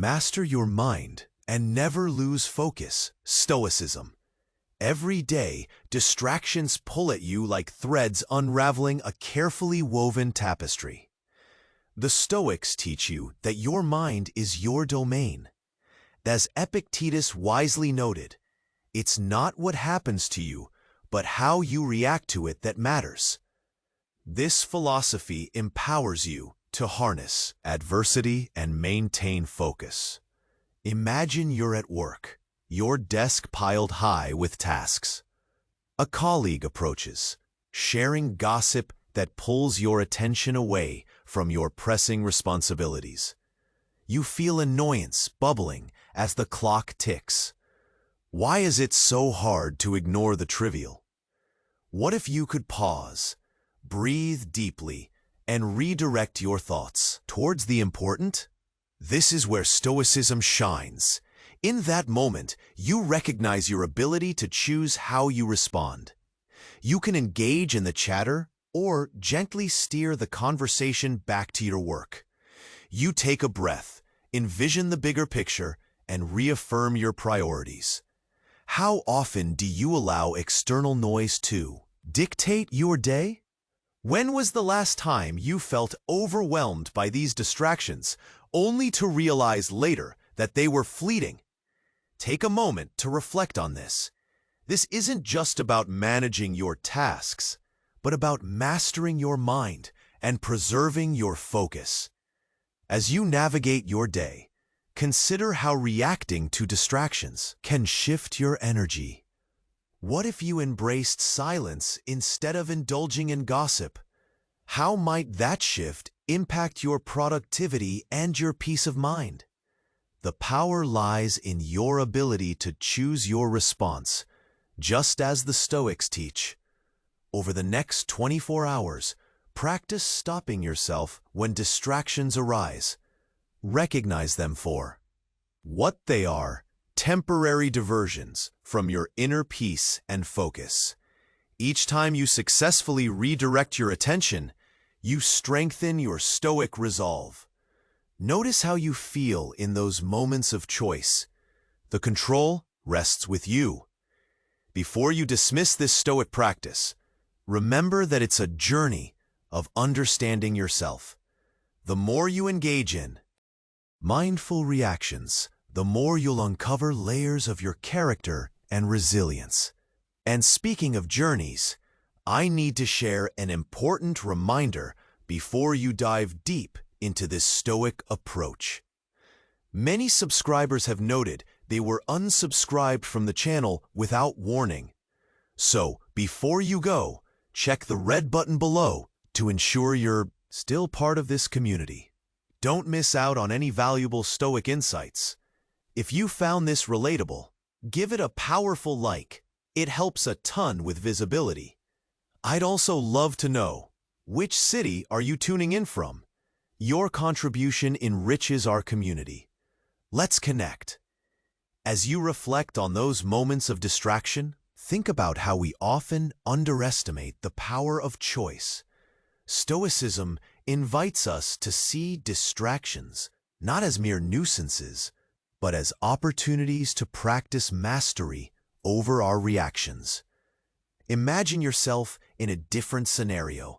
Master your mind and never lose focus. Stoicism. Every day, distractions pull at you like threads unraveling a carefully woven tapestry. The Stoics teach you that your mind is your domain. As Epictetus wisely noted, it's not what happens to you, but how you react to it that matters. This philosophy empowers you to harness adversity and maintain focus. Imagine you're at work, your desk piled high with tasks. A colleague approaches, sharing gossip that pulls your attention away from your pressing responsibilities. You feel annoyance bubbling as the clock ticks. Why is it so hard to ignore the trivial? What if you could pause, breathe deeply, and redirect your thoughts towards the important? This is where Stoicism shines. In that moment, you recognize your ability to choose how you respond. You can engage in the chatter or gently steer the conversation back to your work. You take a breath, envision the bigger picture, and reaffirm your priorities. How often do you allow external noise to dictate your day? When was the last time you felt overwhelmed by these distractions, only to realize later that they were fleeting? Take a moment to reflect on this. This isn't just about managing your tasks, but about mastering your mind and preserving your focus. As you navigate your day, consider how reacting to distractions can shift your energy. What if you embraced silence instead of indulging in gossip? How might that shift impact your productivity and your peace of mind? The power lies in your ability to choose your response, just as the Stoics teach. Over the next 24 hours, practice stopping yourself when distractions arise. Recognize them for what they are: temporary diversions from your inner peace and focus. Each time you successfully redirect your attention, you strengthen your Stoic resolve. Notice how you feel in those moments of choice. The control rests with you. Before you dismiss this Stoic practice, remember that it's a journey of understanding yourself. The more you engage in mindful reactions, the more you'll uncover layers of your character and resilience. And speaking of journeys, I need to share an important reminder before you dive deep into this Stoic approach. Many subscribers have noted they were unsubscribed from the channel without warning. So, before you go, check the red button below to ensure you're still part of this community. Don't miss out on any valuable Stoic insights. If you found this relatable, give it a powerful like. It helps a ton with visibility. I'd also love to know, which city are you tuning in from? Your contribution enriches our community. Let's connect. As you reflect on those moments of distraction, think about how we often underestimate the power of choice. Stoicism invites us to see distractions not as mere nuisances, but as opportunities to practice mastery over our reactions. Imagine yourself in a different scenario.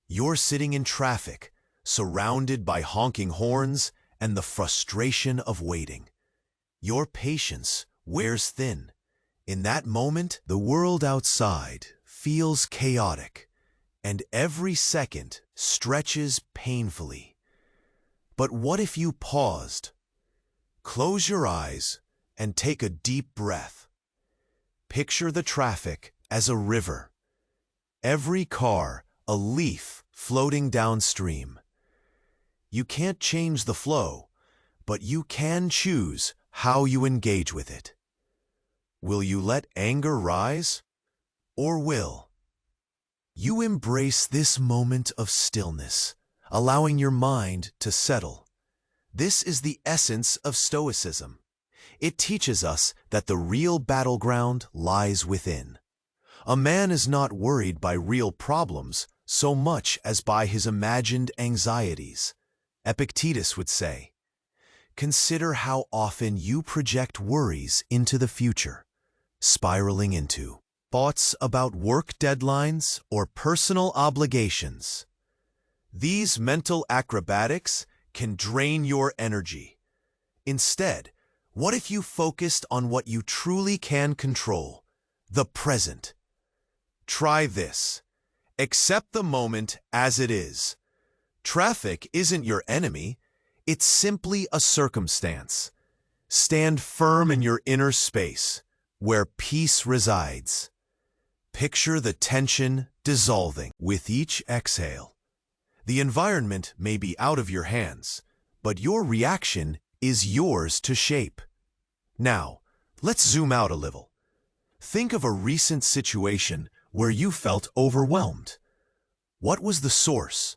You're sitting in traffic, surrounded by honking horns and the frustration of waiting. Your patience wears thin. In that moment, the world outside feels chaotic, and every second stretches painfully. But what if you paused? Close your eyes and take a deep breath. Picture the traffic as a river. Every car a leaf floating downstream. You can't change the flow, but you can choose how you engage with it. Will you let anger rise, or will you embrace this moment of stillness, allowing your mind to settle? This is the essence of Stoicism. It teaches us that the real battleground lies within. A man is not worried by real problems so much as by his imagined anxieties. Epictetus would say, Consider how often you project worries into the future, spiraling into thoughts about work deadlines or personal obligations. These mental acrobatics can drain your energy. Instead, what if you focused on what you truly can control, the present? Try this. Accept the moment as it is. Traffic isn't your enemy, it's simply a circumstance. Stand firm in your inner space, where peace resides. Picture the tension dissolving with each exhale. The environment may be out of your hands, but your reaction is yours to shape. Now, let's zoom out a little. Think of a recent situation where you felt overwhelmed. What was the source?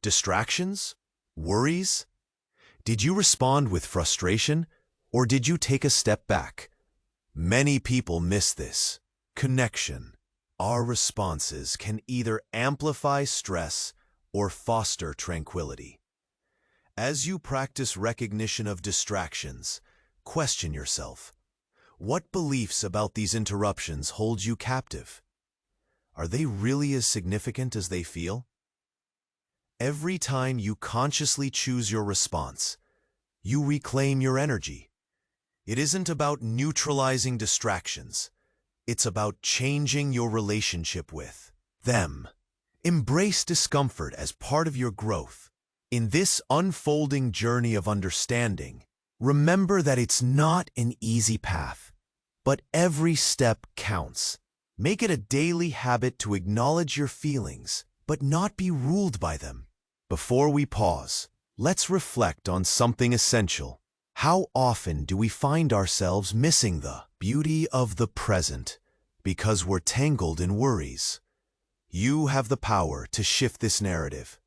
Distractions? Worries? Did you respond with frustration, or did you take a step back? Many people miss this connection. Our responses can either amplify stress or foster tranquility. As you practice recognition of distractions, question yourself. What beliefs about these interruptions hold you captive? Are they really as significant as they feel? Every time you consciously choose your response, you reclaim your energy. It isn't about neutralizing distractions. It's about changing your relationship with them. Embrace discomfort as part of your growth. In this unfolding journey of understanding, remember that it's not an easy path, but every step counts. Make it a daily habit to acknowledge your feelings, but not be ruled by them. Before we pause, let's reflect on something essential. How often do we find ourselves missing the beauty of the present because we're tangled in worries? You have the power to shift this narrative.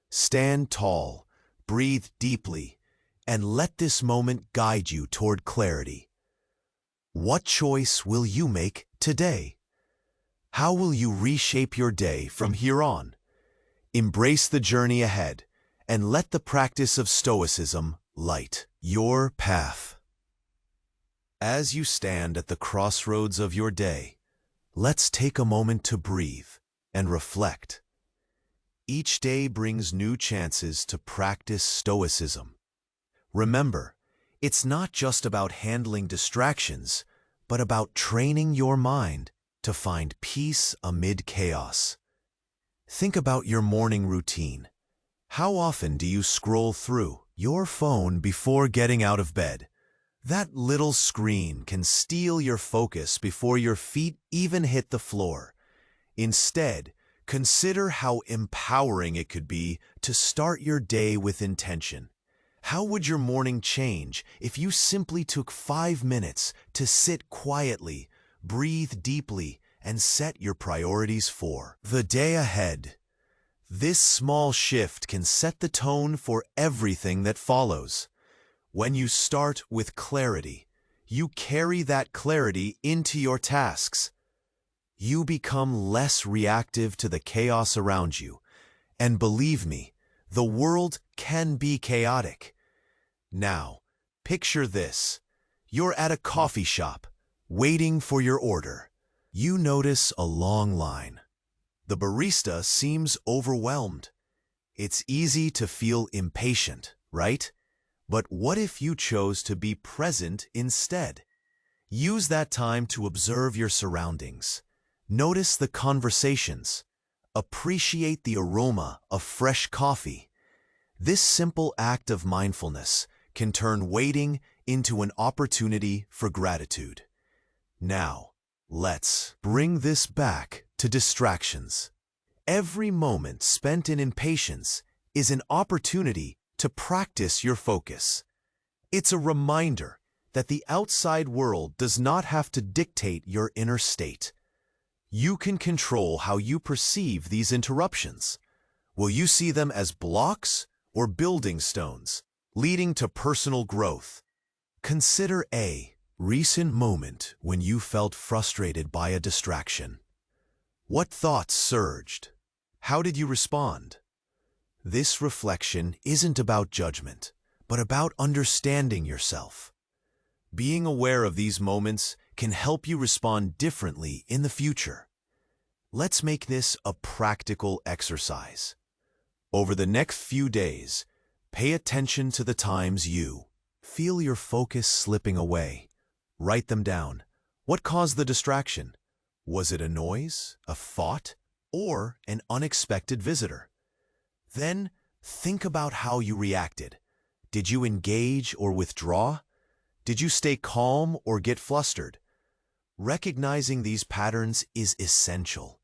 Stand tall, breathe deeply, and let this moment guide you toward clarity. What choice will you make today? How will you reshape your day from here on? Embrace the journey ahead and let the practice of Stoicism light your path. As you stand at the crossroads of your day, let's take a moment to breathe and reflect. Each day brings new chances to practice Stoicism. Remember, it's not just about handling distractions, but about training your mind to find peace amid chaos. Think about your morning routine. How often do you scroll through your phone before getting out of bed? That little screen can steal your focus before your feet even hit the floor. Instead, consider how empowering it could be to start your day with intention. How would your morning change if you simply took 5 minutes to sit quietly, breathe deeply, and set your priorities for the day ahead? This small shift can set the tone for everything that follows. When you start with clarity, you carry that clarity into your tasks. You become less reactive to the chaos around you. And believe me, the world can be chaotic. Now, picture this. You're at a coffee shop, waiting for your order. You notice a long line. The barista seems overwhelmed. It's easy to feel impatient, right? But what if you chose to be present instead? Use that time to observe your surroundings. Notice the conversations. Appreciate the aroma of fresh coffee. This simple act of mindfulness can turn waiting into an opportunity for gratitude. Now, let's bring this back to distractions. Every moment spent in impatience is an opportunity to practice your focus. It's a reminder that the outside world does not have to dictate your inner state. You can control how you perceive these interruptions. Will you see them as blocks or building stones, leading to personal growth? Consider a recent moment when you felt frustrated by a distraction. What thoughts surged? How did you respond? This reflection isn't about judgment, but about understanding yourself. Being aware of these moments can help you respond differently in the future. Let's make this a practical exercise. Over the next few days, pay attention to the times you feel your focus slipping away. Write them down. What caused the distraction? Was it a noise, a thought, or an unexpected visitor? Then, think about how you reacted. Did you engage or withdraw? Did you stay calm or get flustered? Recognizing these patterns is essential.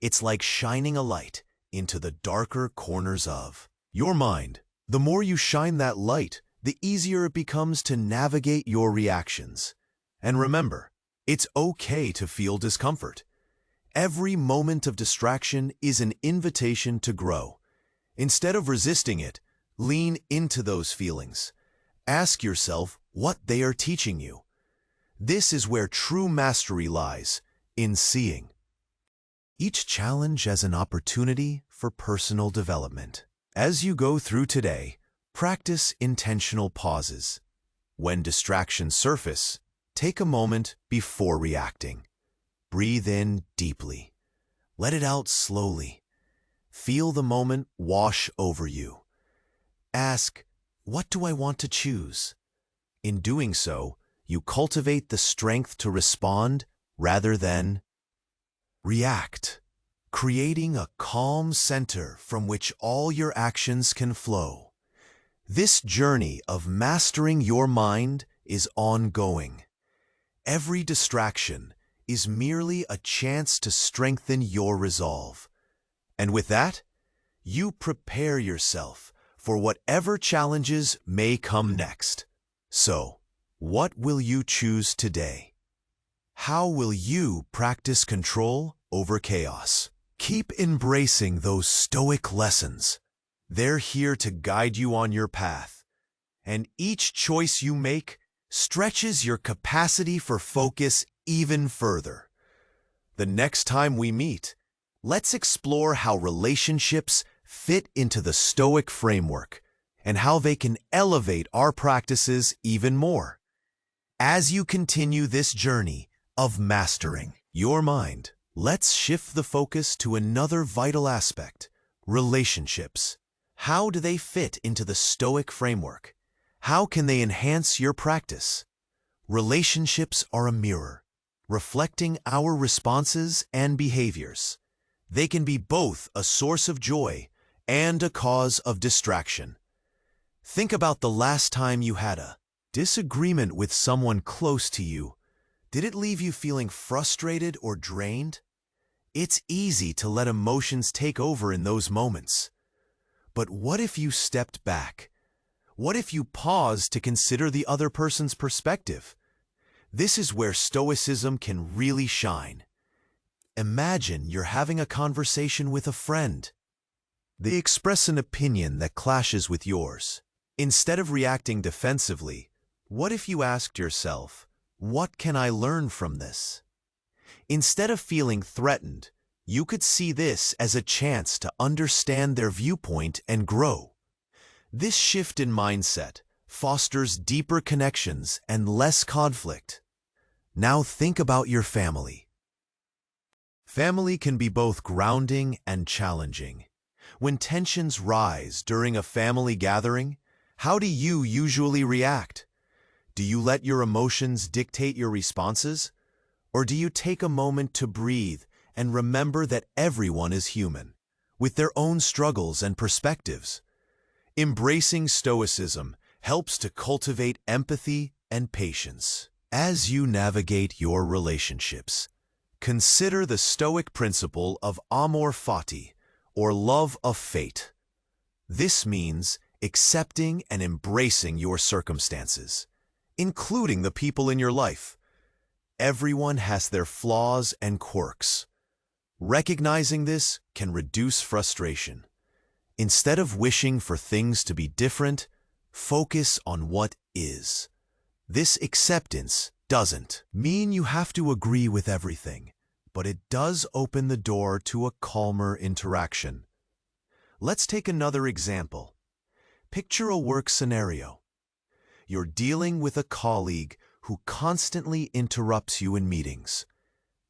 It's like shining a light into the darker corners of your mind. The more you shine that light, the easier it becomes to navigate your reactions. And remember, it's okay to feel discomfort. Every moment of distraction is an invitation to grow. Instead of resisting it, lean into those feelings. Ask yourself what they are teaching you. This is where true mastery lies, in seeing each challenge as an opportunity for personal development. As you go through today, practice intentional pauses. When distractions surface, take a moment before reacting. Breathe in deeply. Let it out slowly. Feel the moment wash over you. Ask, what do I want to choose? In doing so, you cultivate the strength to respond rather than react, creating a calm center from which all your actions can flow. This journey of mastering your mind is ongoing. Every distraction is merely a chance to strengthen your resolve. And with that, you prepare yourself for whatever challenges may come next. So, what will you choose today? How will you practice control over chaos? Keep embracing those Stoic lessons. They're here to guide you on your path. And each choice you make stretches your capacity for focus even further. The next time we meet, let's explore how relationships fit into the Stoic framework and how they can elevate our practices even more. As you continue this journey of mastering your mind, let's shift the focus to another vital aspect: relationships. How do they fit into the Stoic framework? How can they enhance your practice? Relationships are a mirror, reflecting our responses and behaviors. They can be both a source of joy and a cause of distraction. Think about the last time you had a disagreement with someone close to you. Did it leave you feeling frustrated or drained? It's easy to let emotions take over in those moments. But what if you stepped back? What if you paused to consider the other person's perspective? This is where Stoicism can really shine. Imagine you're having a conversation with a friend. They express an opinion that clashes with yours. Instead of reacting defensively, what if you asked yourself, what can I learn from this? Instead of feeling threatened, you could see this as a chance to understand their viewpoint and grow. This shift in mindset fosters deeper connections and less conflict. Now think about your family. Family can be both grounding and challenging. When tensions rise during a family gathering, how do you usually react? Do you let your emotions dictate your responses? Or do you take a moment to breathe and remember that everyone is human, with their own struggles and perspectives? Embracing Stoicism helps to cultivate empathy and patience. As you navigate your relationships, consider the Stoic principle of amor fati, or love of fate. This means accepting and embracing your circumstances, including the people in your life. Everyone has their flaws and quirks. Recognizing this can reduce frustration. Instead of wishing for things to be different, focus on what is. This acceptance doesn't mean you have to agree with everything, but it does open the door to a calmer interaction. Let's take another example. Picture a work scenario. you're dealing with a colleague who constantly interrupts you in meetings.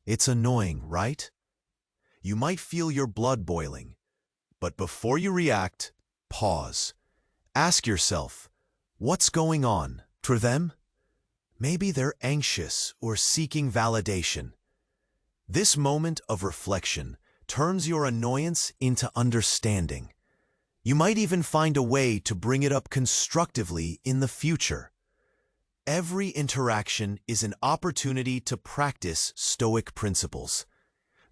It's annoying, right? You might feel your blood boiling, but before you react, pause. Ask yourself, what's going on for them? Maybe they're anxious or seeking validation. This moment of reflection turns your annoyance into understanding. You might even find a way to bring it up constructively in the future. Every interaction is an opportunity to practice Stoic principles.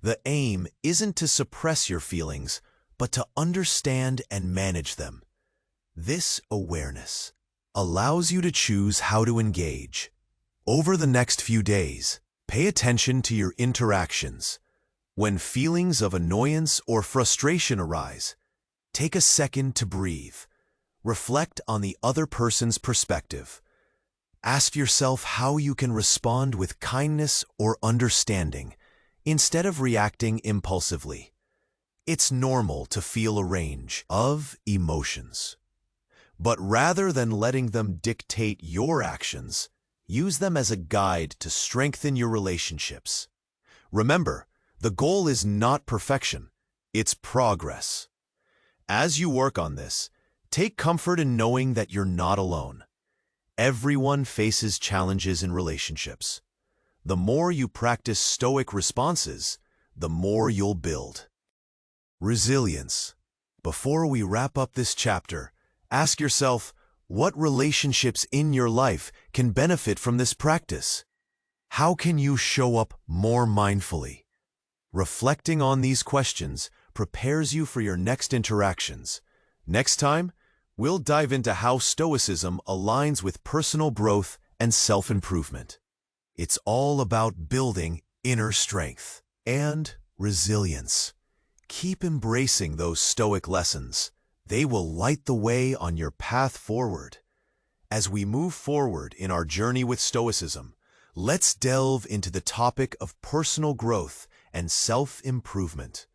The aim isn't to suppress your feelings, but to understand and manage them. This awareness allows you to choose how to engage. Over the next few days, pay attention to your interactions. When feelings of annoyance or frustration arise, take a second to breathe. Reflect on the other person's perspective. Ask yourself how you can respond with kindness or understanding, instead of reacting impulsively. It's normal to feel a range of emotions. But rather than letting them dictate your actions, use them as a guide to strengthen your relationships. Remember, the goal is not perfection, it's progress. As you work on this, take comfort in knowing that you're not alone. Everyone faces challenges in relationships. The more you practice Stoic responses, the more you'll build. Resilience. Before we wrap up this chapter, ask yourself, what relationships in your life can benefit from this practice? How can you show up more mindfully? Reflecting on these questions prepares you for your next interactions. Next time, we'll dive into how Stoicism aligns with personal growth and self-improvement. It's all about building inner strength and resilience. Keep embracing those Stoic lessons. They will light the way on your path forward. As we move forward in our journey with Stoicism, let's delve into the topic of personal growth and self-improvement.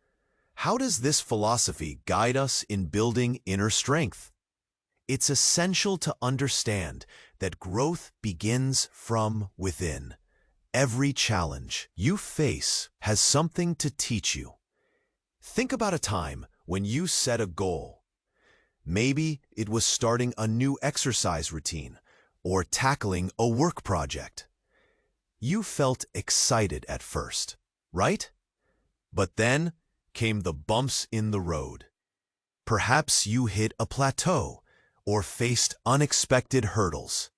How does this philosophy guide us in building inner strength? It's essential to understand that growth begins from within. Every challenge you face has something to teach you. Think about a time when you set a goal. Maybe it was starting a new exercise routine or tackling a work project. You felt excited at first, right? But then came the bumps in the road. Perhaps you hit a plateau or faced unexpected hurdles.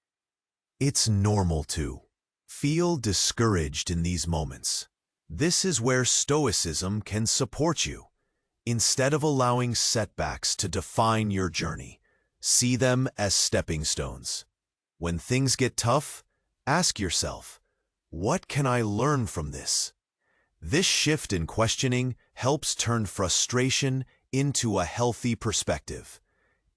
It's normal to feel discouraged in these moments. This is where Stoicism can support you. Instead of allowing setbacks to define your journey, see them as stepping stones. When things get tough, ask yourself, what can I learn from this? This shift in questioning helps turn frustration into a healthy perspective.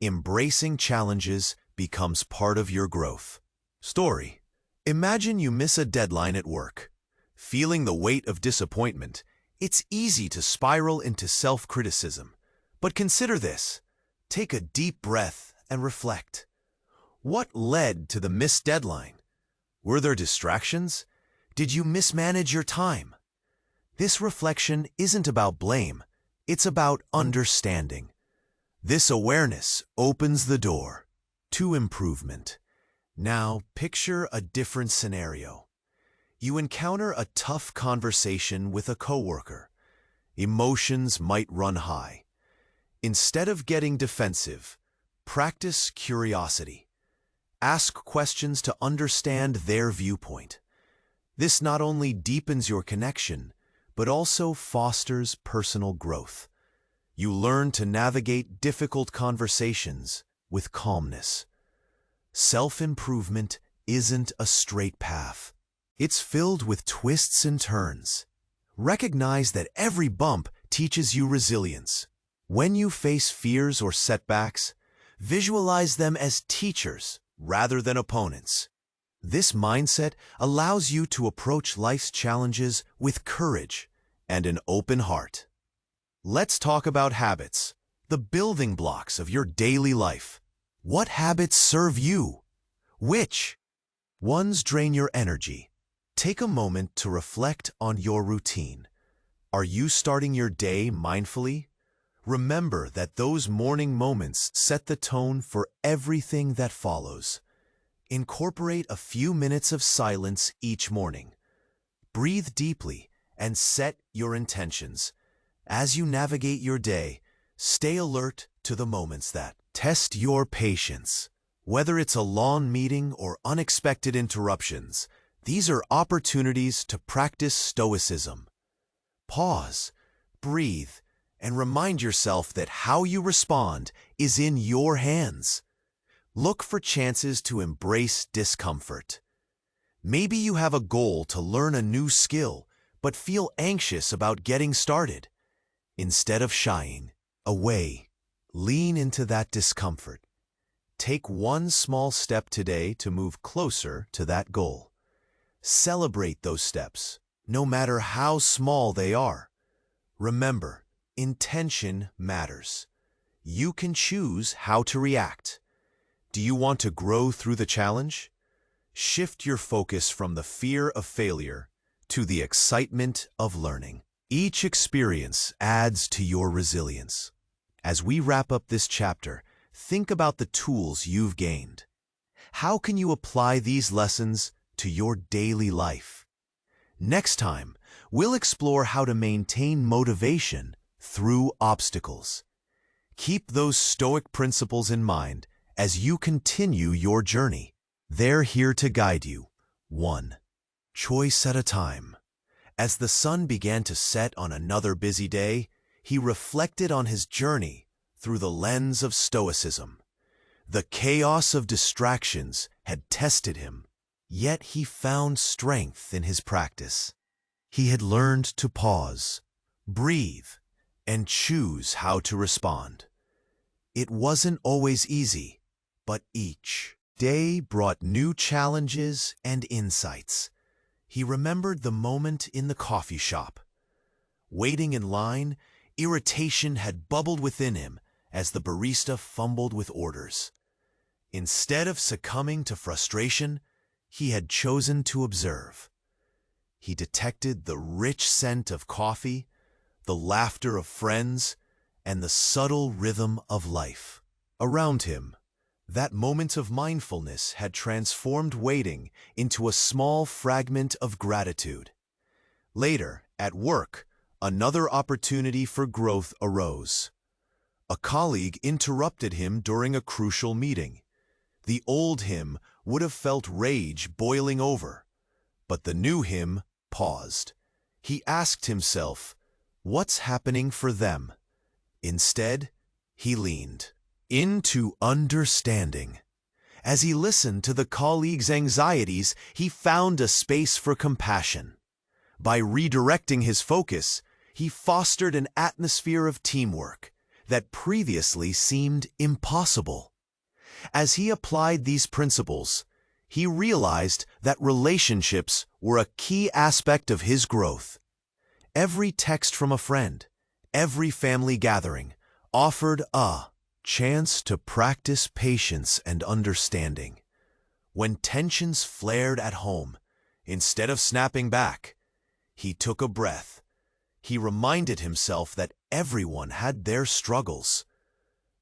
Embracing challenges becomes part of your growth. Story. Imagine you miss a deadline at work. Feeling the weight of disappointment, it's easy to spiral into self-criticism. But consider this. Take a deep breath and reflect. What led to the missed deadline? Were there distractions? Did you mismanage your time? This reflection isn't about blame. It's about understanding. This awareness opens the door to improvement. Now, picture a different scenario. You encounter a tough conversation with a coworker. Emotions might run high. Instead of getting defensive, practice curiosity. Ask questions to understand their viewpoint. This not only deepens your connection, but also fosters personal growth. You learn to navigate difficult conversations with calmness. Self-improvement isn't a straight path. It's filled with twists and turns. Recognize that every bump teaches you resilience. When you face fears or setbacks, visualize them as teachers rather than opponents. This mindset allows you to approach life's challenges with courage and an open heart. Let's talk about habits, the building blocks of your daily life. What habits serve you? Which ones drain your energy? Take a moment to reflect on your routine. Are you starting your day mindfully? Remember that those morning moments set the tone for everything that follows. Incorporate a few minutes of silence each morning. Breathe deeply and set your intentions. As you navigate your day, stay alert to the moments that test your patience. Whether it's a long meeting or unexpected interruptions, these are opportunities to practice Stoicism. Pause, breathe, and remind yourself that how you respond is in your hands. Look for chances to embrace discomfort. Maybe you have a goal to learn a new skill, but feel anxious about getting started. Instead of shying away, lean into that discomfort. Take one small step today to move closer to that goal. Celebrate those steps, no matter how small they are. Remember, intention matters. You can choose how to react. Do you want to grow through the challenge? Shift your focus from the fear of failure to the excitement of learning. Each experience adds to your resilience. As we wrap up this chapter, think about the tools you've gained. How can you apply these lessons to your daily life? Next time, we'll explore how to maintain motivation through obstacles. Keep those Stoic principles in mind as you continue your journey. They're here to guide you, one choice at a time. As the sun began to set on another busy day, he reflected on his journey through the lens of Stoicism. The chaos of distractions had tested him, yet he found strength in his practice. He had learned to pause, breathe, and choose how to respond. It wasn't always easy, but each day brought new challenges and insights. He remembered the moment in the coffee shop. Waiting in line, irritation had bubbled within him as the barista fumbled with orders. Instead of succumbing to frustration, he had chosen to observe. He detected the rich scent of coffee, the laughter of friends, and the subtle rhythm of life around him. That moment of mindfulness had transformed waiting into a small fragment of gratitude. Later, at work, another opportunity for growth arose. A colleague interrupted him during a crucial meeting. The old him would have felt rage boiling over, but the new him paused. He asked himself, "What's happening for them?" Instead, he leaned into understanding. As he listened to the colleague's anxieties, he found a space for compassion. By redirecting his focus, he fostered an atmosphere of teamwork that previously seemed impossible. As he applied these principles, he realized that relationships were a key aspect of his growth. Every text from a friend, every family gathering, offered a chance to practice patience and understanding. When tensions flared at home, instead of snapping back, he took a breath. He reminded himself that everyone had their struggles.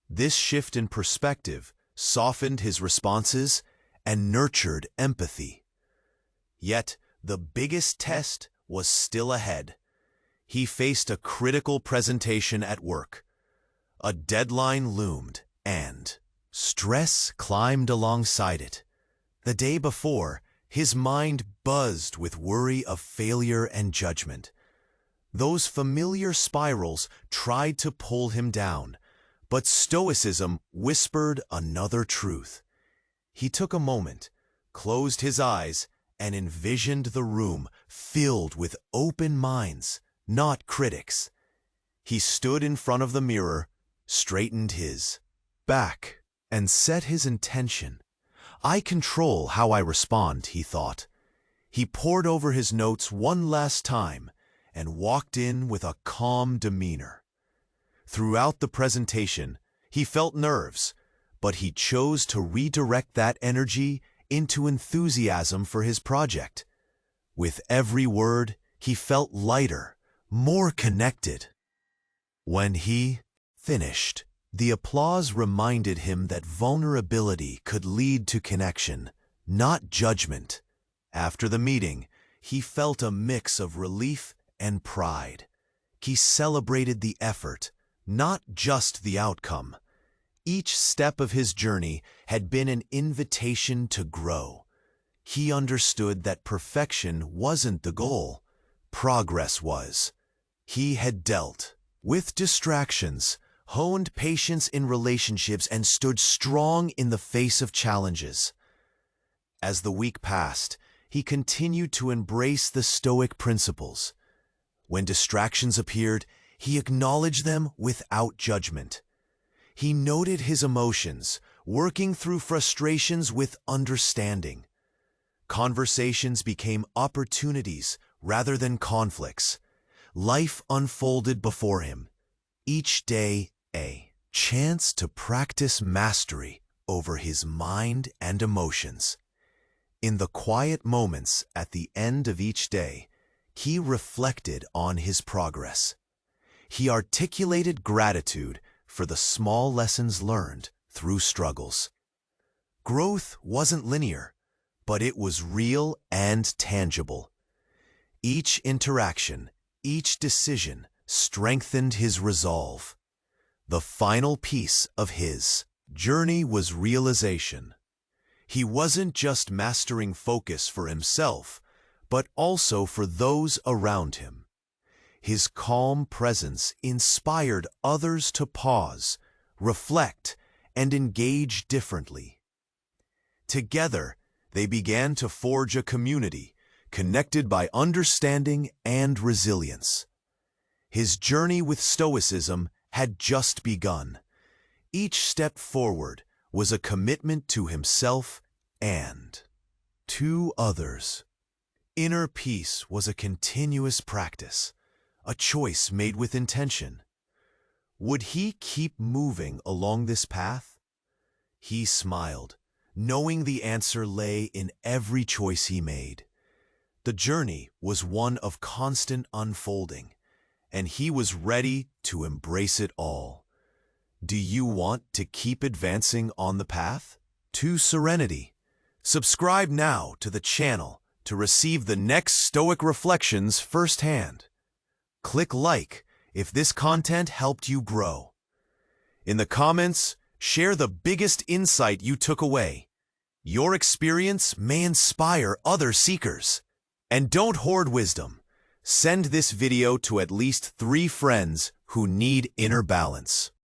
This shift in perspective softened his responses and nurtured empathy. Yet, the biggest test was still ahead. He faced a critical presentation at work. A deadline loomed, and stress climbed alongside it. The day before, his mind buzzed with worry of failure and judgment. Those familiar spirals tried to pull him down, but Stoicism whispered another truth. He took a moment, closed his eyes, and envisioned the room filled with open minds, not critics. He stood in front of the mirror, straightened his back, and set his intention. "I control how I respond," he thought. He pored over his notes one last time and walked in with a calm demeanor. Throughout the presentation, he felt nerves, but he chose to redirect that energy into enthusiasm for his project. With every word, he felt lighter, more connected. When he finished, the applause reminded him that vulnerability could lead to connection, not judgment. After the meeting, he felt a mix of relief and pride. He celebrated the effort, not just the outcome. Each step of his journey had been an invitation to grow. He understood that perfection wasn't the goal, progress was. He had dealt with distractions, honed patience in relationships, and stood strong in the face of challenges. As the week passed, he continued to embrace the Stoic principles. When distractions appeared, he acknowledged them without judgment. He noted his emotions, working through frustrations with understanding. Conversations became opportunities rather than conflicts. Life unfolded before him, each day a chance to practice mastery over his mind and emotions. In the quiet moments at the end of each day, he reflected on his progress. He articulated gratitude for the small lessons learned through struggles. Growth wasn't linear, but it was real and tangible. Each interaction, each decision strengthened his resolve. The final piece of his journey was realization. He wasn't just mastering focus for himself, but also for those around him. His calm presence inspired others to pause, reflect, and engage differently. Together, they began to forge a community connected by understanding and resilience. His journey with Stoicism had just begun. Each step forward was a commitment to himself and to others. Inner peace was a continuous practice, a choice made with intention. Would he keep moving along this path? He smiled, knowing the answer lay in every choice he made. The journey was one of constant unfolding, and he was ready to embrace it all. Do you want to keep advancing on the path to serenity? Subscribe now to the channel to receive the next Stoic reflections firsthand. Click like if this content helped you grow. In the comments, share the biggest insight you took away. Your experience may inspire other seekers. And don't hoard wisdom. Send this video to at least 3 friends who need inner balance.